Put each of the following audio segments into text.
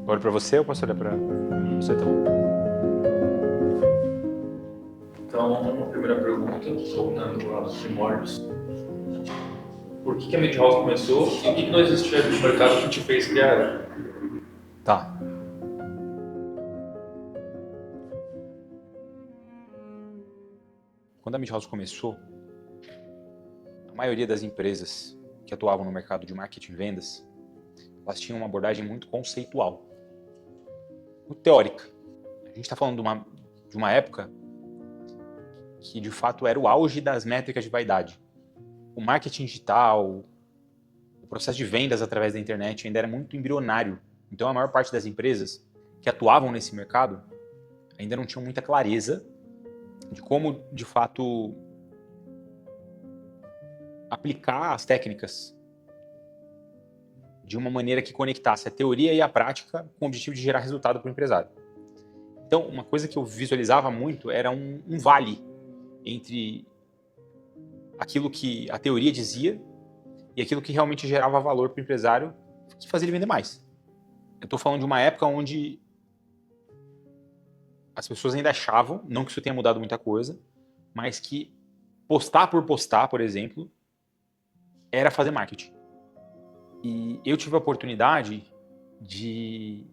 Olho para você ou posso olhar para você também? Então, a primeira pergunta, voltando aos primórdios. Por que a Mid House começou e o que não existia no mercado que te fez criar ela? Tá. Quando a Midhouse começou, a maioria das empresas que atuavam no mercado de marketing e vendas, elas tinham uma abordagem muito conceitual, muito teórica. A gente está falando de uma época que, de fato, era o auge das métricas de vaidade. O marketing digital, o processo de vendas através da internet ainda era muito embrionário. Então, a maior parte das empresas que atuavam nesse mercado ainda não tinham muita clareza de como, de fato, aplicar as técnicas de uma maneira que conectasse a teoria e a prática com o objetivo de gerar resultado para o empresário. Então, uma coisa que eu visualizava muito era um vale entre aquilo que a teoria dizia e aquilo que realmente gerava valor para o empresário, que fazia ele vender mais. Eu estou falando de uma época onde as pessoas ainda achavam, não que isso tenha mudado muita coisa, mas que postar por postar, por exemplo, era fazer marketing. E eu tive a oportunidade de,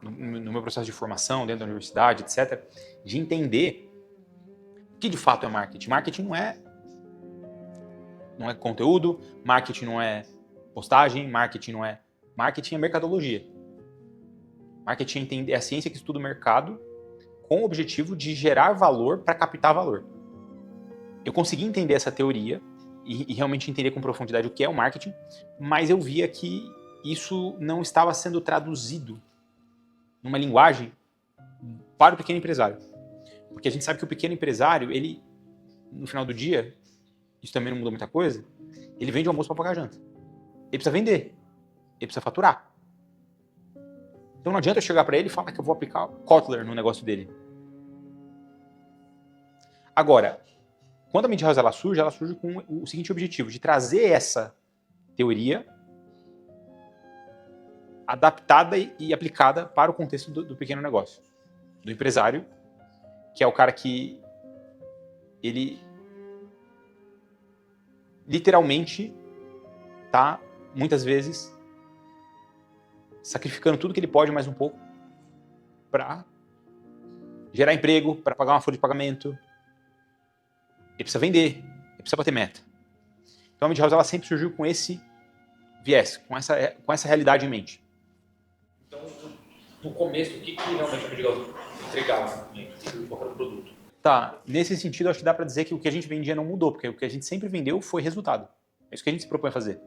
no meu processo de formação, dentro da universidade, etc., de entender o que de fato é marketing. Marketing não é conteúdo, marketing não é postagem, marketing não é... Marketing é mercadologia. Marketing é a ciência que estuda o mercado com o objetivo de gerar valor para captar valor. Eu consegui entender essa teoria e realmente entender com profundidade o que é o marketing, mas eu via que isso não estava sendo traduzido numa linguagem para o pequeno empresário. Porque a gente sabe que o pequeno empresário, ele, no final do dia, isso também não mudou muita coisa, ele vende o almoço para pagar a janta. Ele precisa vender, ele precisa faturar. Então não adianta eu chegar para ele e falar que eu vou aplicar Kotler no negócio dele. Agora, quando a Midhouse ela surge com o seguinte objetivo, de trazer essa teoria adaptada e aplicada para o contexto do pequeno negócio, do empresário, que é o cara que ele literalmente está, muitas vezes, sacrificando tudo que ele pode, mais um pouco, para gerar emprego, para pagar uma folha de pagamento. Ele precisa vender, ele precisa bater meta. Então a Midhouse ela sempre surgiu com esse viés, com essa realidade em mente. Então, no começo, o que realmente a Mid House entregava? Qual era o produto? Tá, nesse sentido, acho que dá para dizer que o que a gente vendia não mudou, porque o que a gente sempre vendeu foi resultado. É isso que a gente se propõe a fazer.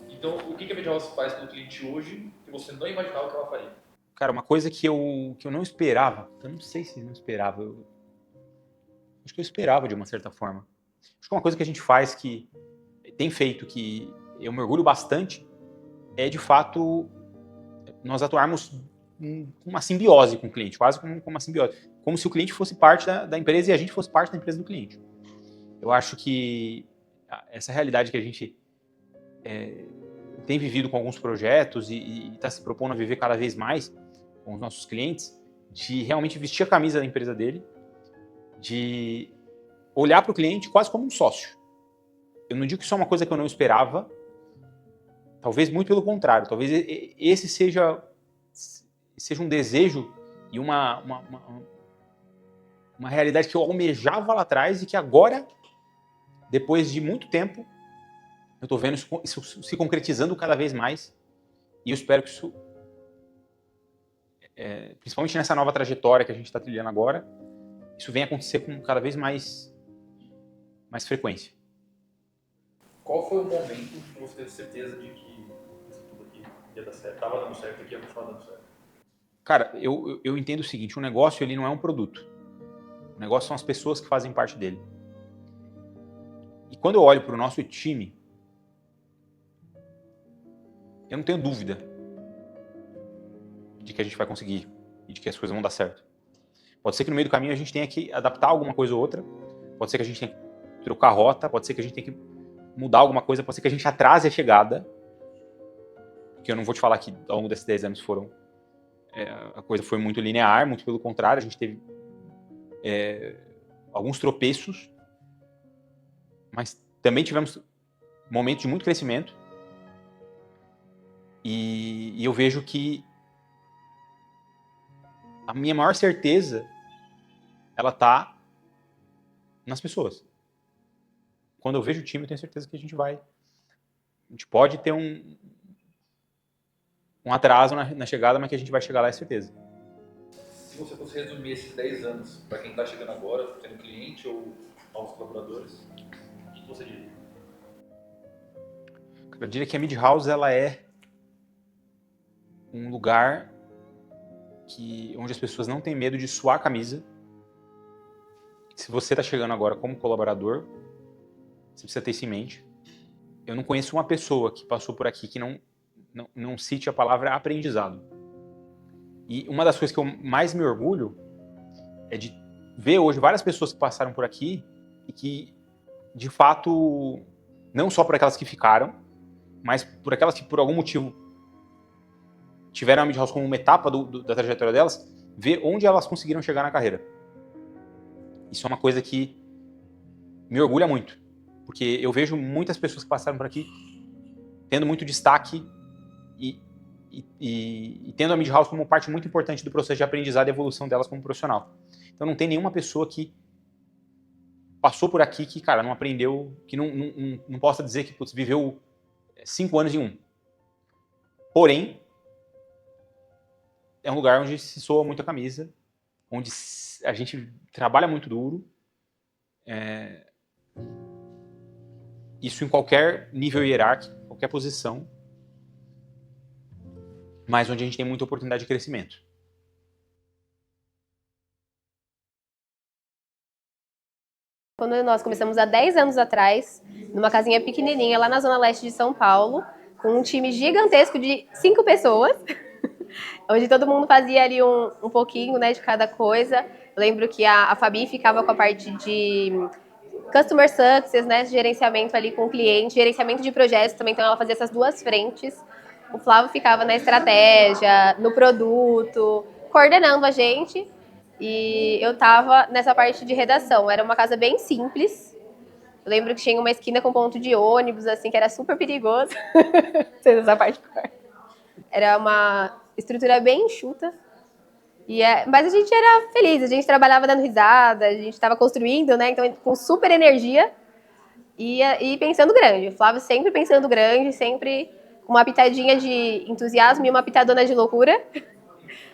Então, o que a Mid House faz pelo cliente hoje que você não imaginava que ela faria? Cara, uma coisa que eu não esperava, eu não sei se não esperava, acho que eu esperava de uma certa forma. Acho que uma coisa que a gente faz que tem feito, que eu me orgulho bastante, é de fato nós atuarmos com uma simbiose com o cliente, quase como uma simbiose. Como se o cliente fosse parte da empresa e a gente fosse parte da empresa do cliente. Eu acho que essa realidade que a gente tem vivido com alguns projetos e está se propondo a viver cada vez mais com os nossos clientes, de realmente vestir a camisa da empresa dele, de olhar para o cliente quase como um sócio. Eu não digo que isso é uma coisa que eu não esperava, talvez muito pelo contrário, talvez esse seja um desejo e uma realidade que eu almejava lá atrás e que agora, depois de muito tempo, eu estou vendo isso se concretizando cada vez mais e eu espero que isso, principalmente nessa nova trajetória que a gente está trilhando agora, isso venha acontecer com cada vez mais frequência. Qual foi o momento que você teve certeza de que isso tudo aqui ia dar certo? Estava dando certo aqui, ia continuar dando certo? Cara, eu entendo o seguinte, o negócio ele não é um produto. O negócio são as pessoas que fazem parte dele. E quando eu olho para o nosso time, eu não tenho dúvida de que a gente vai conseguir e de que as coisas vão dar certo. Pode ser que no meio do caminho a gente tenha que adaptar alguma coisa ou outra, pode ser que a gente tenha que trocar a rota, pode ser que a gente tenha que mudar alguma coisa, pode ser que a gente atrase a chegada, porque eu não vou te falar que ao longo desses 10 anos a coisa foi muito linear, muito pelo contrário, a gente teve alguns tropeços, mas também tivemos momentos de muito crescimento, e eu vejo que a minha maior certeza, ela tá nas pessoas. Quando eu vejo o time, eu tenho certeza que a gente pode ter um atraso na chegada, mas que a gente vai chegar lá, é certeza. Se você fosse resumir esses 10 anos para quem está chegando agora, sendo cliente ou novos colaboradores, o que você diria? Eu diria que a Mid House, ela é um lugar onde as pessoas não têm medo de suar a camisa. Se você está chegando agora como colaborador, você precisa ter isso em mente. Eu não conheço uma pessoa que passou por aqui que não cite a palavra aprendizado. E uma das coisas que eu mais me orgulho é de ver hoje várias pessoas que passaram por aqui e que, de fato, não só por aquelas que ficaram, mas por aquelas que, por algum motivo, tiveram a Mid House como uma etapa da trajetória delas, ver onde elas conseguiram chegar na carreira. Isso é uma coisa que me orgulha muito, porque eu vejo muitas pessoas que passaram por aqui tendo muito destaque e tendo a Mid House como parte muito importante do processo de aprendizado e evolução delas como profissional. Então não tem nenhuma pessoa que passou por aqui que, cara, não aprendeu, que não possa dizer que viveu 5 anos em um. Porém, é um lugar onde se soa muito a camisa, onde a gente trabalha muito duro, isso em qualquer nível hierárquico, qualquer posição, mas onde a gente tem muita oportunidade de crescimento. Quando nós começamos há 10 anos atrás, numa casinha pequenininha lá na zona leste de São Paulo, com um time gigantesco de 5 pessoas, onde todo mundo fazia ali um pouquinho, né, de cada coisa. Eu lembro que a Fabi ficava com a parte de Customer Success, né, gerenciamento ali com o cliente, gerenciamento de projetos também, então ela fazia essas duas frentes. O Flávio ficava na estratégia, no produto, coordenando a gente, e eu tava nessa parte de redação. Era uma casa bem simples. Eu lembro que tinha uma esquina com ponto de ônibus, assim, que era super perigoso. Essa parte. Era uma estrutura bem enxuta. Mas a gente era feliz, a gente trabalhava dando risada, a gente estava construindo, né? Então, com super energia e pensando grande. O Flávio sempre pensando grande, sempre com uma pitadinha de entusiasmo e uma pitadona de loucura,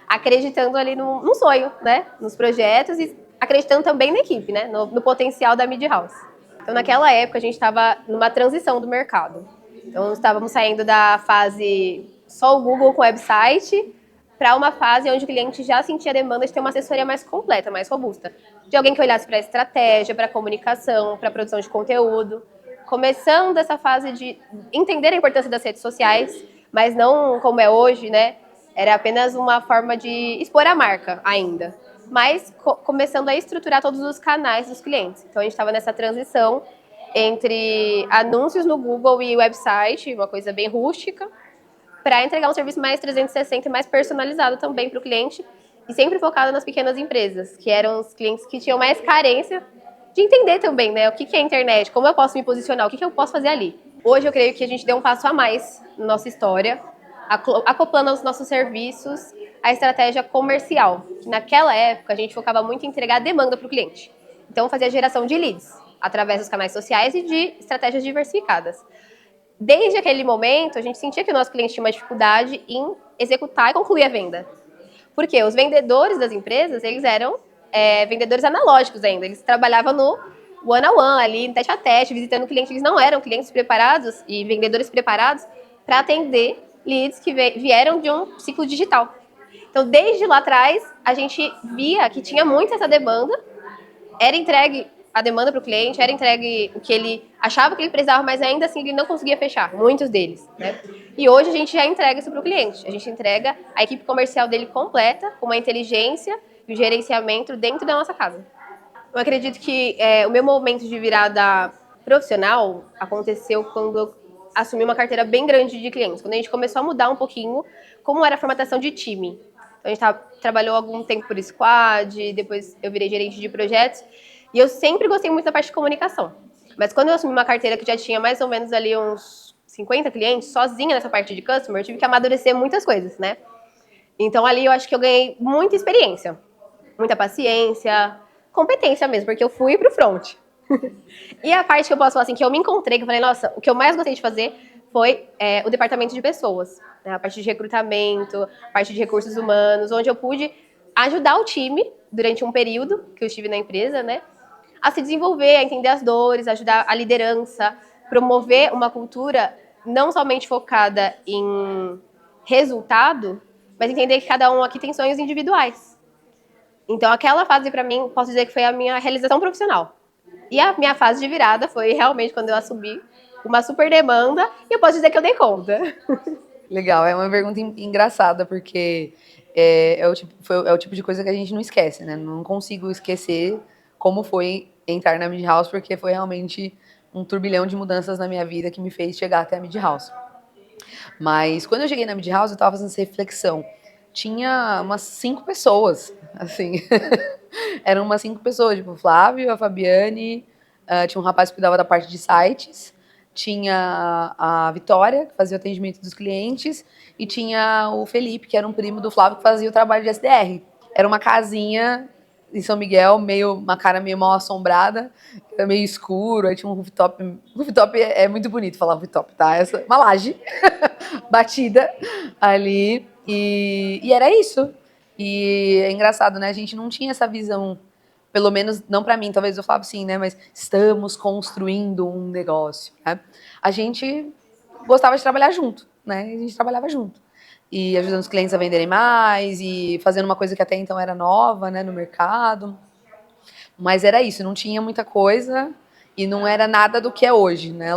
acreditando ali num sonho, né? Nos projetos e acreditando também na equipe, né? No potencial da Mid House. Então, naquela época, a gente estava numa transição do mercado. Então, estávamos saindo da fase só o Google com website para uma fase onde o cliente já sentia a demanda de ter uma assessoria mais completa, mais robusta. De alguém que olhasse para a estratégia, para a comunicação, para a produção de conteúdo. Começando essa fase de entender a importância das redes sociais, mas não como é hoje, né? Era apenas uma forma de expor a marca ainda. Mas começando a estruturar todos os canais dos clientes. Então a gente estava nessa transição entre anúncios no Google e website, uma coisa bem rústica, para entregar um serviço mais 360 e mais personalizado também para o cliente, e sempre focado nas pequenas empresas, que eram os clientes que tinham mais carência de entender também, né, o que é a internet, como eu posso me posicionar, o que eu posso fazer ali. Hoje eu creio que a gente deu um passo a mais na nossa história, acoplando aos nossos serviços a estratégia comercial, que naquela época a gente focava muito em entregar demanda para o cliente. Então fazia geração de leads, através dos canais sociais e de estratégias diversificadas. Desde aquele momento, a gente sentia que o nosso cliente tinha uma dificuldade em executar e concluir a venda. Porque os vendedores das empresas, eles eram vendedores analógicos ainda. Eles trabalhavam no one-on-one, ali, no tete-a-tete, visitando o cliente. Eles não eram clientes preparados e vendedores preparados para atender leads que vieram de um ciclo digital. Então, desde lá atrás, a gente via que tinha muito essa demanda, era entregue a demanda para o cliente, era entregue o que ele achava que ele precisava, mas ainda assim ele não conseguia fechar, muitos deles, né? E hoje a gente já entrega isso para o cliente, a gente entrega a equipe comercial dele completa, com uma inteligência e o gerenciamento dentro da nossa casa. Eu acredito que o meu momento de virada profissional aconteceu quando eu assumi uma carteira bem grande de clientes. Quando a gente começou a mudar um pouquinho como era a formatação de time. Então, a gente trabalhou algum tempo por squad, depois eu virei gerente de projetos. E eu sempre gostei muito da parte de comunicação. Mas quando eu assumi uma carteira que já tinha mais ou menos ali uns 50 clientes, sozinha nessa parte de customer, eu tive que amadurecer muitas coisas, né? Então, ali eu acho que eu ganhei muita experiência, muita paciência, competência mesmo, porque eu fui pro front. E a parte que eu posso falar assim, que eu me encontrei, que eu falei, nossa, o que eu mais gostei de fazer foi o departamento de pessoas, né? A parte de recrutamento, a parte de recursos humanos, onde eu pude ajudar o time durante um período que eu estive na empresa, né? A se desenvolver, a entender as dores, ajudar a liderança, promover uma cultura não somente focada em resultado, mas entender que cada um aqui tem sonhos individuais. Então, aquela fase, para mim, posso dizer que foi a minha realização profissional. E a minha fase de virada foi realmente quando eu assumi uma super demanda e eu posso dizer que eu dei conta. Legal, é uma pergunta engraçada, porque é o tipo de coisa que a gente não esquece, né? Não consigo esquecer como foi entrar na Mid House, porque foi realmente um turbilhão de mudanças na minha vida que me fez chegar até a Mid House. Mas quando eu cheguei na Mid House, eu estava fazendo essa reflexão. Tinha umas 5 pessoas, assim. Eram umas 5 pessoas, tipo o Flávio, a Fabiane, tinha um rapaz que cuidava da parte de sites, tinha a Vitória, que fazia o atendimento dos clientes, e tinha o Felipe, que era um primo do Flávio, que fazia o trabalho de SDR. Era uma casinha em São Miguel, uma cara meio mal assombrada, era meio escuro, aí tinha um rooftop. Rooftop é muito bonito falar rooftop, tá? Uma laje batida ali, e era isso. E é engraçado, né? A gente não tinha essa visão, pelo menos não para mim, talvez eu falava assim, né? Mas estamos construindo um negócio, né? A gente gostava de trabalhar junto, né? A gente trabalhava junto. E ajudando os clientes a venderem mais e fazendo uma coisa que até então era nova, né, no mercado. Mas era isso, não tinha muita coisa e não era nada do que é hoje, né?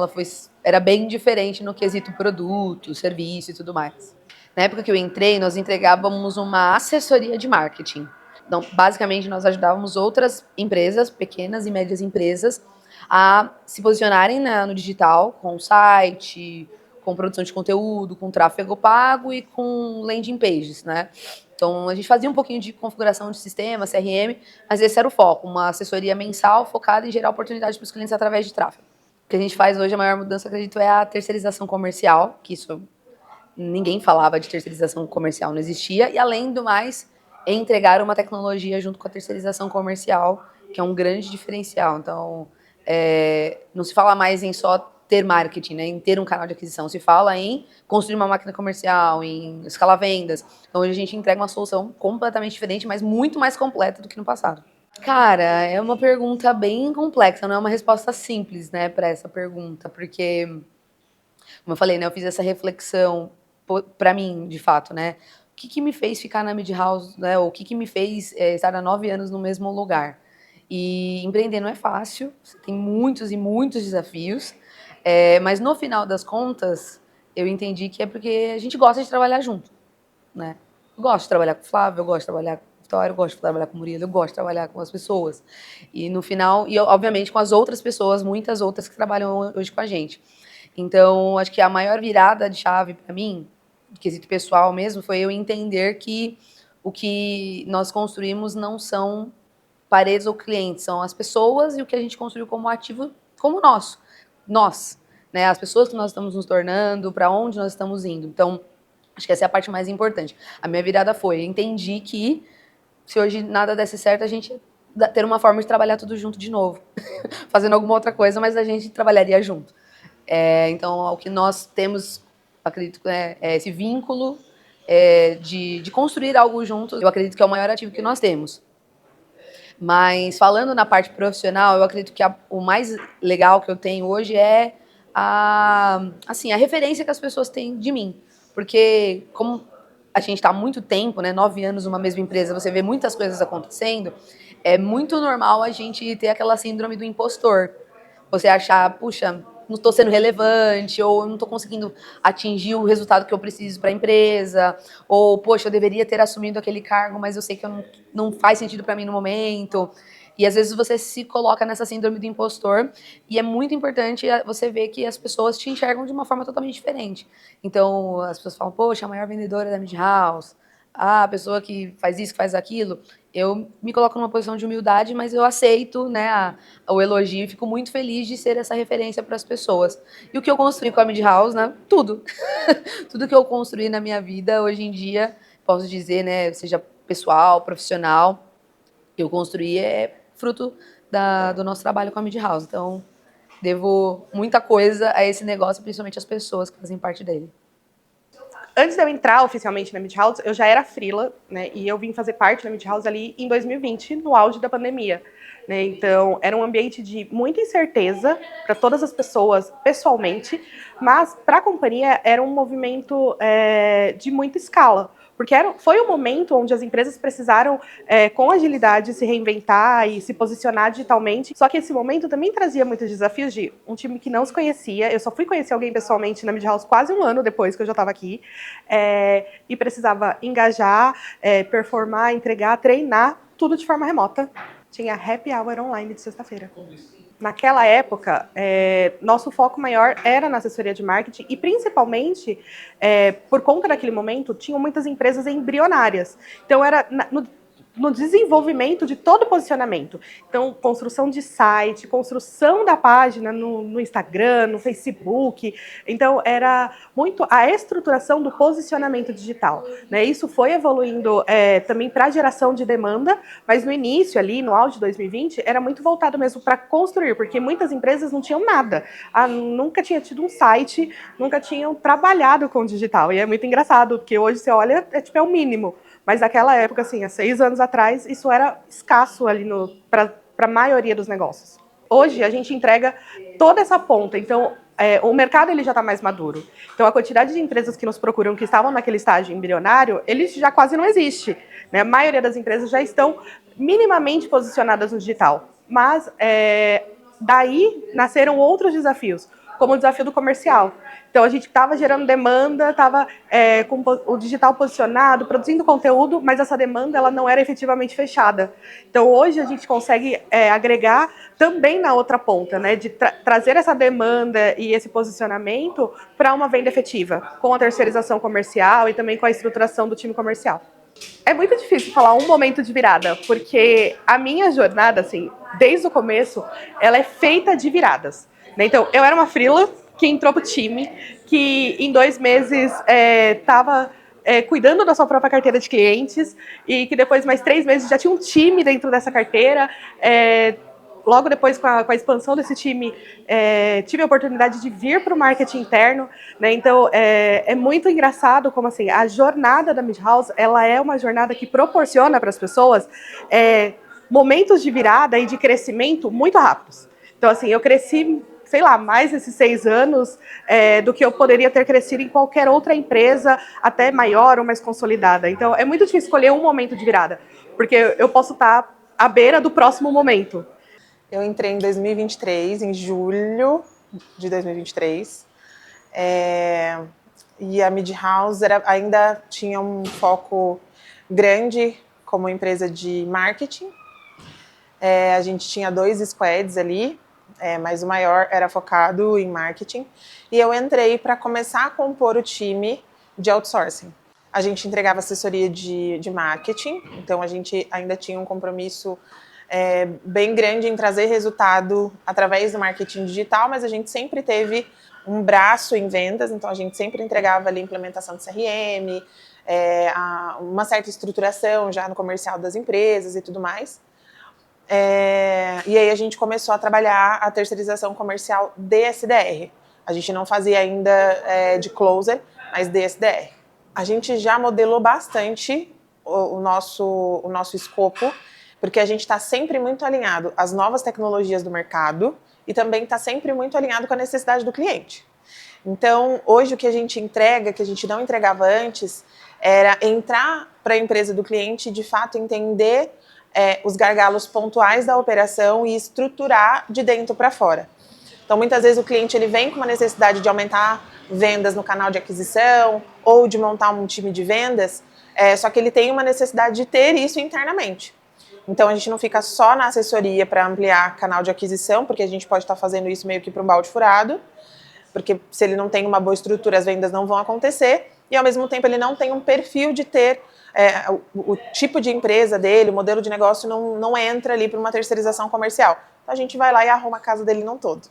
Era bem diferente no quesito produto, serviço e tudo mais. Na época que eu entrei, nós entregávamos uma assessoria de marketing. Então, basicamente, nós ajudávamos outras empresas, pequenas e médias empresas, a se posicionarem no digital, com site, com produção de conteúdo, com tráfego pago e com landing pages, né? Então, a gente fazia um pouquinho de configuração de sistema, CRM, mas esse era o foco, uma assessoria mensal focada em gerar oportunidades para os clientes através de tráfego. O que a gente faz hoje, a maior mudança, acredito, é a terceirização comercial, que isso ninguém falava de terceirização comercial, não existia, e além do mais, entregar uma tecnologia junto com a terceirização comercial, que é um grande diferencial. Então, não se fala mais em só ter marketing, né, em ter um canal de aquisição, se fala em construir uma máquina comercial, em escalar vendas. Então, hoje a gente entrega uma solução completamente diferente, mas muito mais completa do que no passado. Cara, é uma pergunta bem complexa, não é uma resposta simples, né, para essa pergunta, porque, como eu falei, né, eu fiz essa reflexão para mim, de fato, né, o que me fez ficar na Mid House, né, ou o que me fez estar há 9 anos no mesmo lugar. E empreender não é fácil, você tem muitos e muitos desafios, mas no final das contas, eu entendi que é porque a gente gosta de trabalhar junto, né? Eu gosto de trabalhar com o Flávio, eu gosto de trabalhar com a Vitória, eu gosto de trabalhar com o Murilo, eu gosto de trabalhar com as pessoas. E no final, e obviamente com as outras pessoas, muitas outras que trabalham hoje com a gente. Então, acho que a maior virada de chave para mim, no quesito pessoal mesmo, foi eu entender que o que nós construímos não são paredes ou clientes, são as pessoas e o que a gente construiu como ativo como nosso. Nós, né? As pessoas que nós estamos nos tornando, para onde nós estamos indo. Então, acho que essa é a parte mais importante. A minha virada foi, eu entendi que se hoje nada desse certo, a gente ter uma forma de trabalhar tudo junto de novo. Fazendo alguma outra coisa, mas a gente trabalharia junto. Então, o que nós temos, acredito, é esse vínculo de construir algo juntos. Eu acredito que é o maior ativo que nós temos. Mas falando na parte profissional, eu acredito que o mais legal que eu tenho hoje é a referência que as pessoas têm de mim. Porque como a gente está há muito tempo, né, 9 anos numa mesma empresa, você vê muitas coisas acontecendo, é muito normal a gente ter aquela síndrome do impostor. Você achar, puxa, não estou sendo relevante, ou não estou conseguindo atingir o resultado que eu preciso para a empresa, ou, poxa, eu deveria ter assumido aquele cargo, mas eu sei que não faz sentido para mim no momento. E às vezes você se coloca nessa síndrome do impostor e é muito importante você ver que as pessoas te enxergam de uma forma totalmente diferente. Então, as pessoas falam, poxa, a maior vendedora da Mid House, a pessoa que faz isso, que faz aquilo. Eu me coloco numa posição de humildade, mas eu aceito, né, o elogio e fico muito feliz de ser essa referência para as pessoas. E o que eu construí com a Mid House, né, tudo. Tudo que eu construí na minha vida, hoje em dia, posso dizer, né, seja pessoal, profissional, eu construí é fruto do nosso trabalho com a Mid House. Então, devo muita coisa a esse negócio, principalmente as pessoas que fazem parte dele. Antes de eu entrar oficialmente na Mid House, eu já era freela, né? E eu vim fazer parte da Mid House ali em 2020, no auge da pandemia, né? Então, era um ambiente de muita incerteza para todas as pessoas, pessoalmente, mas para a companhia era um movimento de muita escala. Porque foi um momento onde as empresas precisaram, com agilidade, se reinventar e se posicionar digitalmente. Só que esse momento também trazia muitos desafios de um time que não se conhecia. Eu só fui conhecer alguém pessoalmente na Mid House quase um ano depois que eu já estava aqui. E precisava engajar, performar, entregar, treinar, tudo de forma remota. Tinha happy hour online de sexta-feira. Naquela época, nosso foco maior era na assessoria de marketing e, principalmente, por conta daquele momento, tinham muitas empresas embrionárias. Então, era no desenvolvimento de todo o posicionamento. Então, construção de site, construção da página no Instagram, no Facebook. Então, era muito a estruturação do posicionamento digital, né? Isso foi evoluindo também para a geração de demanda, mas no início, ali, no auge de 2020, era muito voltado mesmo para construir, porque muitas empresas não tinham nada. Nunca tinha tido um site, nunca tinham trabalhado com digital. E é muito engraçado, porque hoje você olha, é o mínimo. Mas naquela época, assim, há 6 anos atrás, isso era escasso ali para a maioria dos negócios. Hoje, a gente entrega toda essa ponta. Então, o mercado ele já está mais maduro. Então, a quantidade de empresas que nos procuram, que estavam naquele estágio embrionário, ele já quase não existe, né? A maioria das empresas já estão minimamente posicionadas no digital. Mas, daí, nasceram outros desafios, como o desafio do comercial. Então, a gente estava gerando demanda, estava com o digital posicionado, produzindo conteúdo, mas essa demanda ela não era efetivamente fechada. Então, hoje, a gente consegue agregar também na outra ponta, né, de trazer essa demanda e esse posicionamento para uma venda efetiva, com a terceirização comercial e também com a estruturação do time comercial. É muito difícil falar um momento de virada, porque a minha jornada, assim, desde o começo, ela é feita de viradas. Então, eu era uma freela que entrou pro time, que em 2 meses estava cuidando da sua própria carteira de clientes e que depois, mais 3 meses, já tinha um time dentro dessa carteira. Logo depois, com a expansão desse time, tive a oportunidade de vir para o marketing interno, né? Então, é muito engraçado como assim, a jornada da Mid House, ela é uma jornada que proporciona para as pessoas momentos de virada e de crescimento muito rápidos. Então, assim, eu cresci, sei lá, mais esses 6 anos do que eu poderia ter crescido em qualquer outra empresa, até maior ou mais consolidada. Então, é muito difícil escolher um momento de virada, porque eu posso estar à beira do próximo momento. Eu entrei em 2023, em julho de 2023, e a Mid House ainda tinha um foco grande como empresa de marketing. A gente tinha 2 squads ali, mas o maior era focado em marketing. E eu entrei para começar a compor o time de outsourcing. A gente entregava assessoria de marketing, então a gente ainda tinha um compromisso bem grande em trazer resultado através do marketing digital, mas a gente sempre teve um braço em vendas, então a gente sempre entregava ali implementação de CRM, uma certa estruturação já no comercial das empresas e tudo mais. E aí a gente começou a trabalhar a terceirização comercial de SDR. A gente não fazia ainda de closer, mas de SDR. A gente já modelou bastante o nosso escopo, porque a gente está sempre muito alinhado às novas tecnologias do mercado e também está sempre muito alinhado com a necessidade do cliente. Então, hoje o que a gente entrega, que a gente não entregava antes, era entrar para a empresa do cliente e, de fato, entender os gargalos pontuais da operação e estruturar de dentro para fora. Então, muitas vezes o cliente ele vem com uma necessidade de aumentar vendas no canal de aquisição ou de montar um time de vendas, só que ele tem uma necessidade de ter isso internamente. Então a gente não fica só na assessoria para ampliar canal de aquisição, porque a gente pode estar fazendo isso meio que para um balde furado, porque se ele não tem uma boa estrutura, as vendas não vão acontecer, e ao mesmo tempo ele não tem um perfil de ter o tipo de empresa dele, o modelo de negócio não entra ali para uma terceirização comercial. Então a gente vai lá e arruma a casa dele não todo.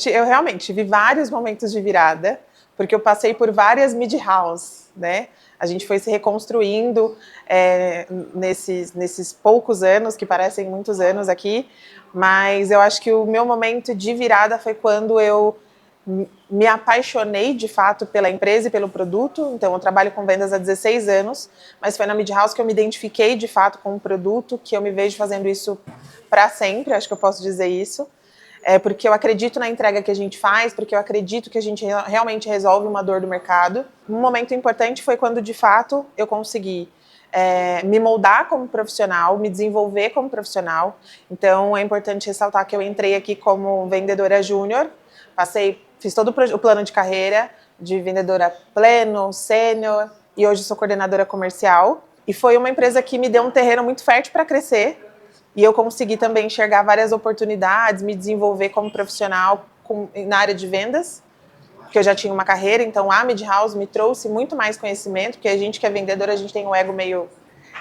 Eu realmente tive vários momentos de virada, porque eu passei por várias mid-house, né? A gente foi se reconstruindo nesses poucos anos, que parecem muitos anos aqui, mas eu acho que o meu momento de virada foi quando eu me apaixonei de fato pela empresa e pelo produto. Então eu trabalho com vendas há 16 anos, mas foi na mid-house que eu me identifiquei de fato com o produto, que eu me vejo fazendo isso para sempre, acho que eu posso dizer isso. Porque eu acredito na entrega que a gente faz, porque eu acredito que a gente realmente resolve uma dor do mercado. Um momento importante foi quando, de fato, eu consegui me moldar como profissional, me desenvolver como profissional. Então, é importante ressaltar que eu entrei aqui como vendedora júnior, fiz todo o plano de carreira de vendedora pleno, sênior, e hoje sou coordenadora comercial. E foi uma empresa que me deu um terreno muito fértil para crescer, e eu consegui também enxergar várias oportunidades, me desenvolver como profissional na área de vendas, porque eu já tinha uma carreira. Então a mid-house me trouxe muito mais conhecimento, porque a gente que é vendedor, a gente tem um ego meio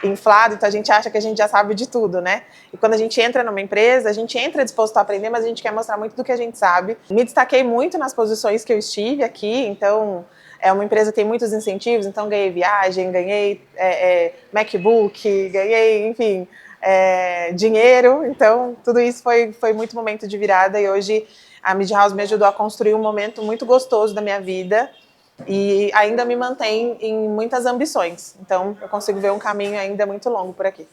inflado, então a gente acha que a gente já sabe de tudo, né? E quando a gente entra numa empresa, a gente entra disposto a aprender, mas a gente quer mostrar muito do que a gente sabe. Me destaquei muito nas posições que eu estive aqui, então é uma empresa que tem muitos incentivos, então ganhei viagem, ganhei MacBook, ganhei, enfim, dinheiro. Então tudo isso foi muito momento de virada, e hoje a mid-house me ajudou a construir um momento muito gostoso da minha vida e ainda me mantém em muitas ambições. Então eu consigo ver um caminho ainda muito longo por aqui.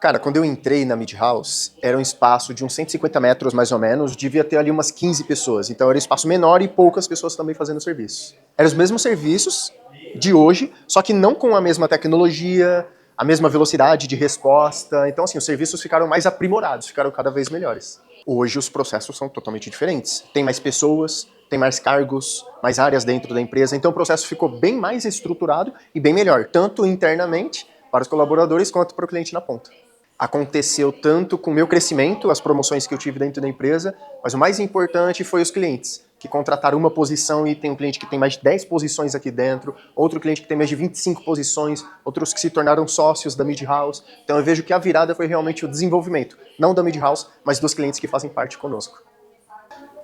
Cara, quando eu entrei na mid-house, era um espaço de uns 150 metros mais ou menos, devia ter ali umas 15 pessoas. Então era um espaço menor e poucas pessoas também fazendo serviço. Eram os mesmos serviços de hoje, só que não com a mesma tecnologia, a mesma velocidade de resposta. Então assim, os serviços ficaram mais aprimorados, ficaram cada vez melhores. Hoje os processos são totalmente diferentes. Tem mais pessoas, tem mais cargos, mais áreas dentro da empresa. Então o processo ficou bem mais estruturado e bem melhor, tanto internamente para os colaboradores quanto para o cliente na ponta. Aconteceu tanto com o meu crescimento, as promoções que eu tive dentro da empresa, mas o mais importante foi os clientes, que contrataram uma posição e tem um cliente que tem mais de 10 posições aqui dentro, outro cliente que tem mais de 25 posições, outros que se tornaram sócios da mid-house. Então eu vejo que a virada foi realmente o desenvolvimento, não da mid-house, mas dos clientes que fazem parte conosco.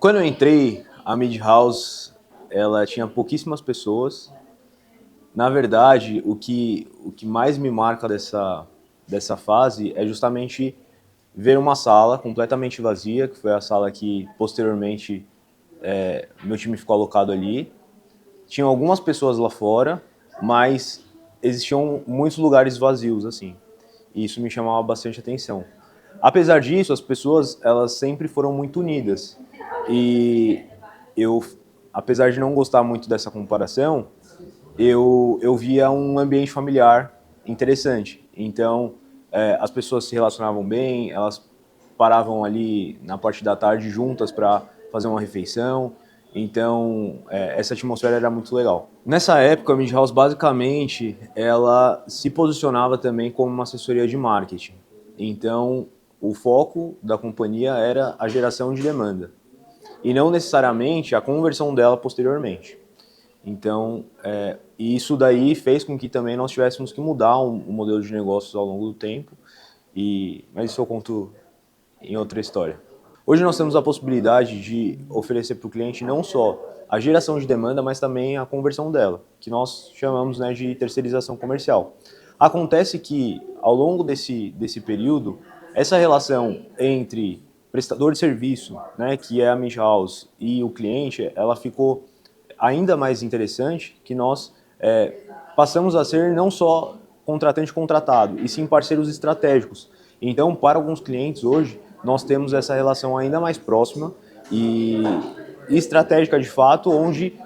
Quando eu entrei, a mid-house ela tinha pouquíssimas pessoas. Na verdade, o que mais me marca dessa fase é justamente ver uma sala completamente vazia, que foi a sala que posteriormente meu time ficou alocado ali. Tinha algumas pessoas lá fora, mas existiam muitos lugares vazios, assim. E isso me chamava bastante atenção. Apesar disso, as pessoas, elas sempre foram muito unidas. E eu, apesar de não gostar muito dessa comparação, eu via um ambiente familiar interessante. Então, as pessoas se relacionavam bem, elas paravam ali na parte da tarde juntas para fazer uma refeição. Então, essa atmosfera era muito legal. Nessa época, a mid-house, basicamente, ela se posicionava também como uma assessoria de marketing. Então, o foco da companhia era a geração de demanda, e não necessariamente a conversão dela posteriormente. Então, isso daí fez com que também nós tivéssemos que mudar o modelo de negócios ao longo do tempo, mas isso eu conto em outra história. Hoje nós temos a possibilidade de oferecer para o cliente não só a geração de demanda, mas também a conversão dela, que nós chamamos, né, de terceirização comercial. Acontece que, ao longo desse período, essa relação entre prestador de serviço, né, que é a mid-house, e o cliente, ela ficou ainda mais interessante, que nós passamos a ser não só contratante contratado, e sim parceiros estratégicos. Então, para alguns clientes hoje, nós temos essa relação ainda mais próxima e estratégica de fato, onde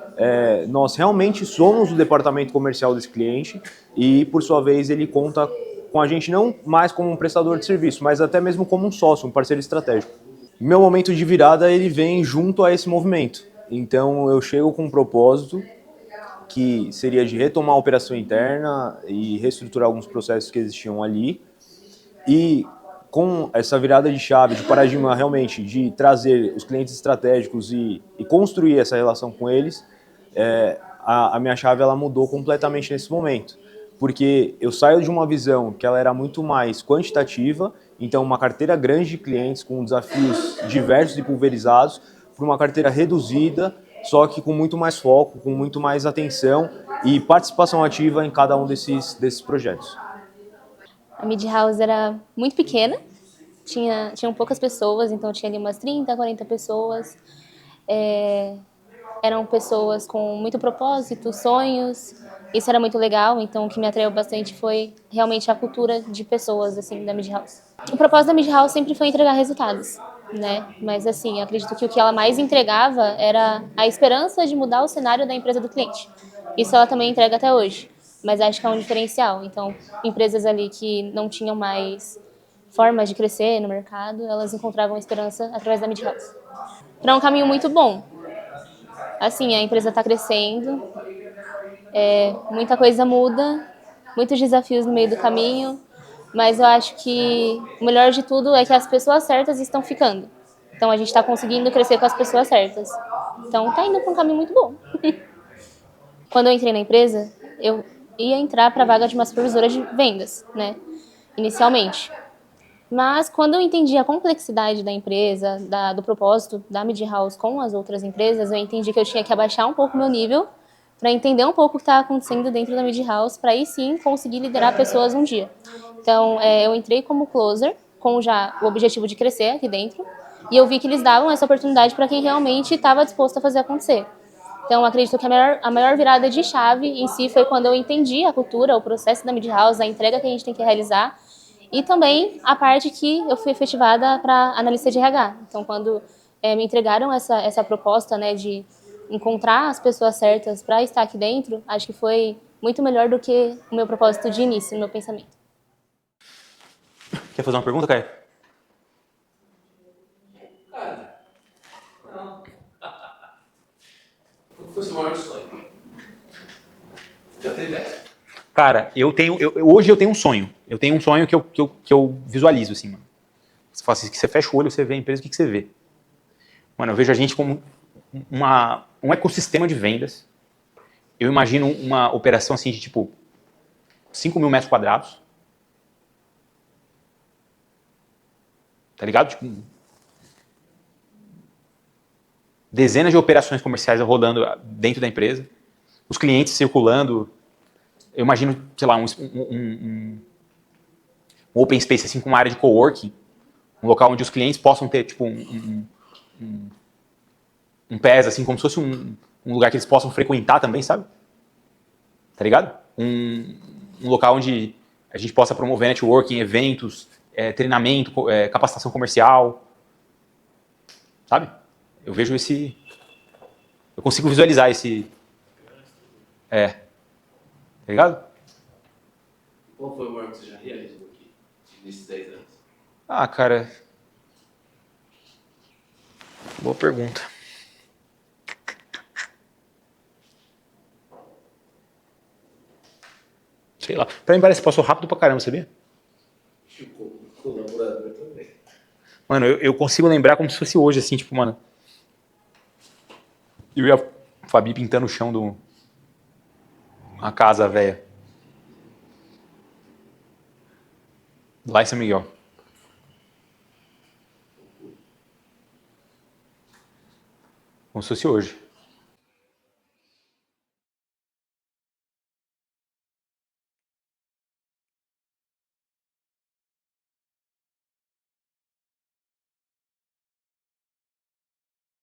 nós realmente somos o departamento comercial desse cliente e, por sua vez, ele conta com a gente não mais como um prestador de serviço, mas até mesmo como um sócio, um parceiro estratégico. Meu momento de virada, ele vem junto a esse movimento. Então, eu chego com um propósito que seria de retomar a operação interna e reestruturar alguns processos que existiam ali. E com essa virada de chave, de paradigma realmente, de trazer os clientes estratégicos e construir essa relação com eles, a minha chave ela mudou completamente nesse momento. Porque eu saio de uma visão que ela era muito mais quantitativa, então uma carteira grande de clientes com desafios diversos e pulverizados, para uma carteira reduzida, só que com muito mais foco, com muito mais atenção e participação ativa em cada um desses projetos. A Mid House era muito pequena, tinham poucas pessoas, então tinha ali umas 30, 40 pessoas. Eram pessoas com muito propósito, sonhos. Isso era muito legal, então o que me atraiu bastante foi realmente a cultura de pessoas assim da Mid House. O propósito da Mid House sempre foi entregar resultados, né? Mas assim, eu acredito que o que ela mais entregava era a esperança de mudar o cenário da empresa do cliente. Isso ela também entrega até hoje, mas acho que é um diferencial. Então, empresas ali que não tinham mais formas de crescer no mercado, elas encontravam esperança através da Mid House. Para um caminho muito bom. Assim, a empresa está crescendo, muita coisa muda, muitos desafios no meio do caminho, mas eu acho que o melhor de tudo é que as pessoas certas estão ficando. Então a gente está conseguindo crescer com as pessoas certas. Então está indo para um caminho muito bom. Quando eu entrei na empresa, eu ia entrar para a vaga de uma supervisora de vendas, né? Inicialmente. Mas quando eu entendi a complexidade da empresa, do propósito da Mid House com as outras empresas, eu entendi que eu tinha que abaixar um pouco o meu nível para entender um pouco o que estava acontecendo dentro da Mid House, para aí sim conseguir liderar pessoas um dia. Então, eu entrei como closer, com já o objetivo de crescer aqui dentro, e eu vi que eles davam essa oportunidade para quem realmente estava disposto a fazer acontecer. Então, acredito que a maior virada de chave em si foi quando eu entendi a cultura, o processo da Mid House, a entrega que a gente tem que realizar, e também a parte que eu fui efetivada para analista de RH. Então, quando me entregaram essa proposta, né, de encontrar as pessoas certas para estar aqui dentro, acho que foi muito melhor do que o meu propósito de início, no meu pensamento. Quer fazer uma pergunta, Caio? Qual foi o seu maior sonho? Já teve essa? Cara, hoje eu tenho um sonho. Eu tenho um sonho que eu visualizo, assim, mano. Você fala assim, que você fecha o olho, você vê a empresa, o que você vê? Mano, eu vejo a gente como um ecossistema de vendas. Eu imagino uma operação assim de tipo 5 mil metros quadrados. Tá ligado? Tipo, dezenas de operações comerciais rodando dentro da empresa. Os clientes circulando. Eu imagino, sei lá, um open space assim com uma área de coworking. Um local onde os clientes possam ter tipo um PES, assim, como se fosse um lugar que eles possam frequentar também, sabe? Tá ligado? Um local onde a gente possa promover networking, eventos, treinamento, capacitação comercial, sabe? Eu vejo eu consigo visualizar esse... tá ligado? Qual foi o maior que você já realizou aqui, nesses 10 anos? Ah, cara... Boa pergunta. Sei lá. Pra mim parece que passou rápido pra caramba, sabia? O colaborador também. Mano, eu consigo lembrar como se fosse hoje, assim, tipo, mano... Eu e a Fabi pintando o chão de uma casa velha. Lá em São Miguel. Como se fosse hoje.